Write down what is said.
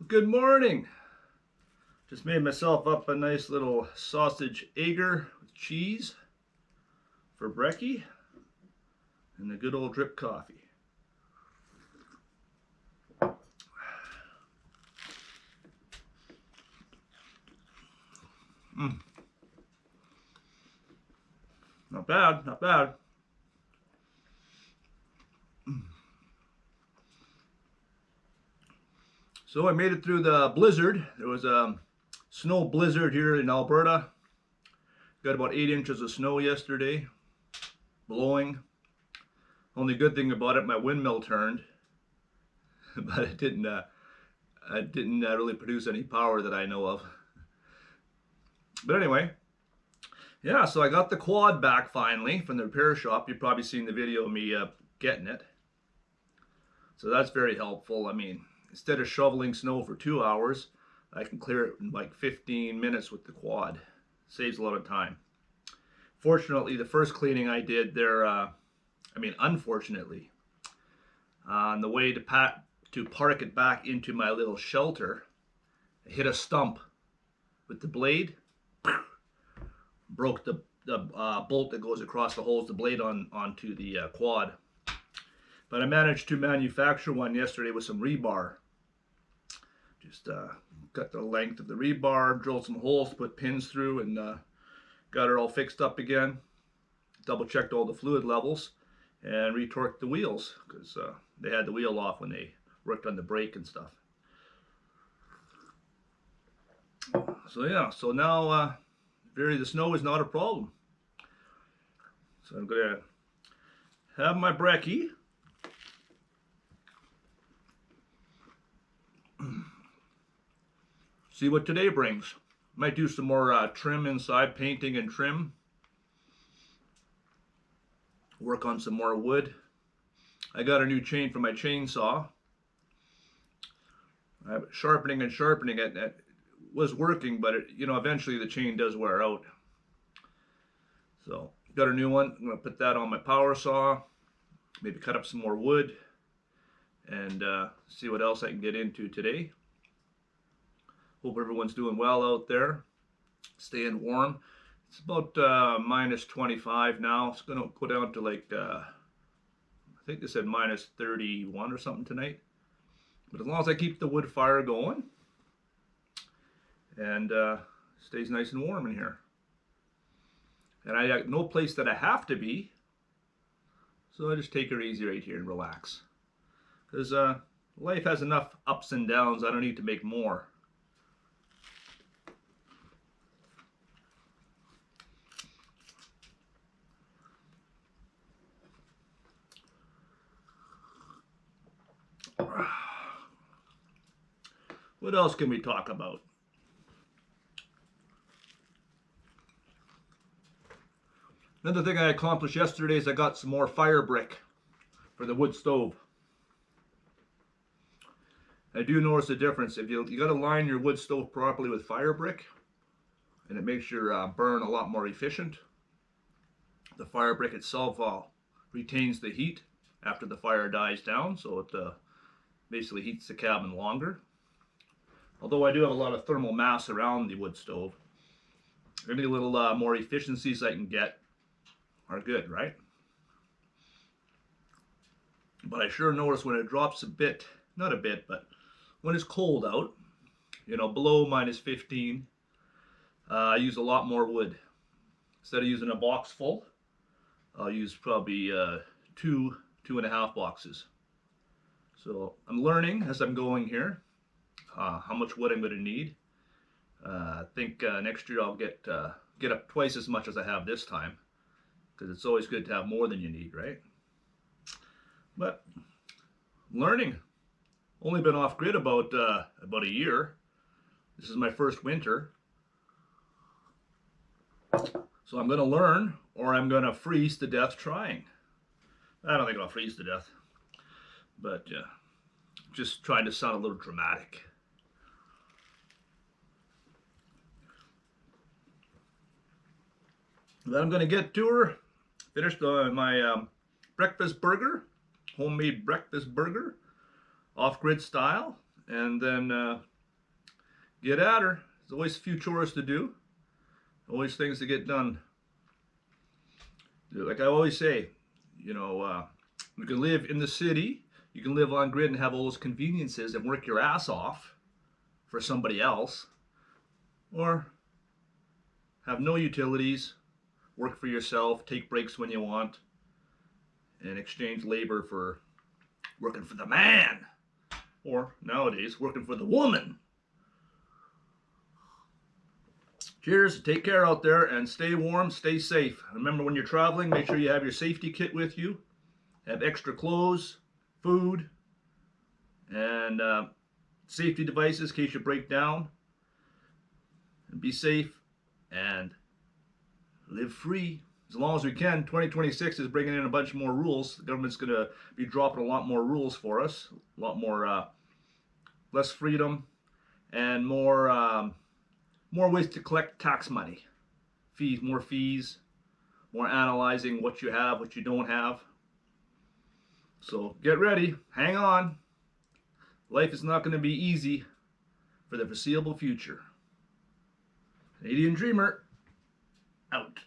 Good morning. Just made myself up a nice little sausage egger with cheese for brekkie and a good old drip coffee. Not bad, not bad. So I made it through the blizzard. There was a snow blizzard here in Alberta. Got about 8 inches of snow yesterday, blowing. Only good thing about it, my windmill turned, but it didn't really produce any power that I know of. But anyway, yeah, so I got the quad back finally from the repair shop. You've probably seen the video of me getting it. So that's very helpful. I mean, instead of shoveling snow for 2 hours, I can clear it in like 15 minutes with the quad. Saves a lot of time. Fortunately, the first cleaning I did there, unfortunately, on the way to park it back into my little shelter, I hit a stump with the blade, broke the bolt that goes across the holes, the blade onto the quad. But I managed to manufacture one yesterday with some rebar. Just cut the length of the rebar, drilled some holes, put pins through, and got it all fixed up again. Double checked all the fluid levels and retorqued the wheels because they had the wheel off when they worked on the brake and stuff. So yeah, so now the snow is not a problem. So I'm gonna have my brekkie. See what today brings. Might do some more trim inside, painting and trim. Work on some more wood. I got a new chain for my chainsaw. Sharpening and sharpening it. It was working, but eventually the chain does wear out. So got a new one. I'm gonna put that on my power saw. Maybe cut up some more wood and see what else I can get into today. Hope everyone's doing well out there, staying warm. It's about minus 25 now. It's going to go down to like, I think they said minus 31 or something tonight. But as long as I keep the wood fire going and stays nice and warm in here. And I got no place that I have to be, so I just take it easy right here and relax. Because life has enough ups and downs, I don't need to make more. What else can we talk about? Another thing I accomplished yesterday is I got some more fire brick for the wood stove. I do notice a difference. If you got to line your wood stove properly with fire brick, and it makes your burn a lot more efficient. The fire brick itself retains the heat after the fire dies down, so it basically heats the cabin longer. Although I do have a lot of thermal mass around the wood stove, any little more efficiencies I can get are good, right? But I sure notice when it drops a bit, not a bit, but when it's cold out, you know, below -15, I use a lot more wood. Instead of using a box full, I'll use probably 2.5 boxes. So I'm learning as I'm going here how much wood I'm going to need. I think next year I'll get up twice as much as I have this time, because it's always good to have more than you need, right? But I'm learning. Only been off grid about a year. This is my first winter. So I'm going to learn, or I'm going to freeze to death trying. I don't think I'll freeze to death, but just trying to sound a little dramatic. Then I'm going to get to her, finished my breakfast burger, homemade breakfast burger, off-grid style, and then get at her. There's always a few chores to do, always things to get done. Like I always say, you know, you can live in the city, you can live on grid and have all those conveniences and work your ass off for somebody else, or have no utilities, work for yourself, take breaks when you want, and exchange labor for working for the man, or nowadays working for the woman. Cheers, take care out there, and stay warm, stay safe. Remember, when you're traveling, make sure you have your safety kit with you, have extra clothes, food, and safety devices in case you break down. And be safe and live free as long as we can. 2026 is bringing in a bunch more rules. The government's going to be dropping a lot more rules for us, a lot more less freedom, and more ways to collect tax money. Fees, more analyzing what you have, what you don't have. So get ready, hang on. Life is not going to be easy for the foreseeable future. Canadian Dreamer, out.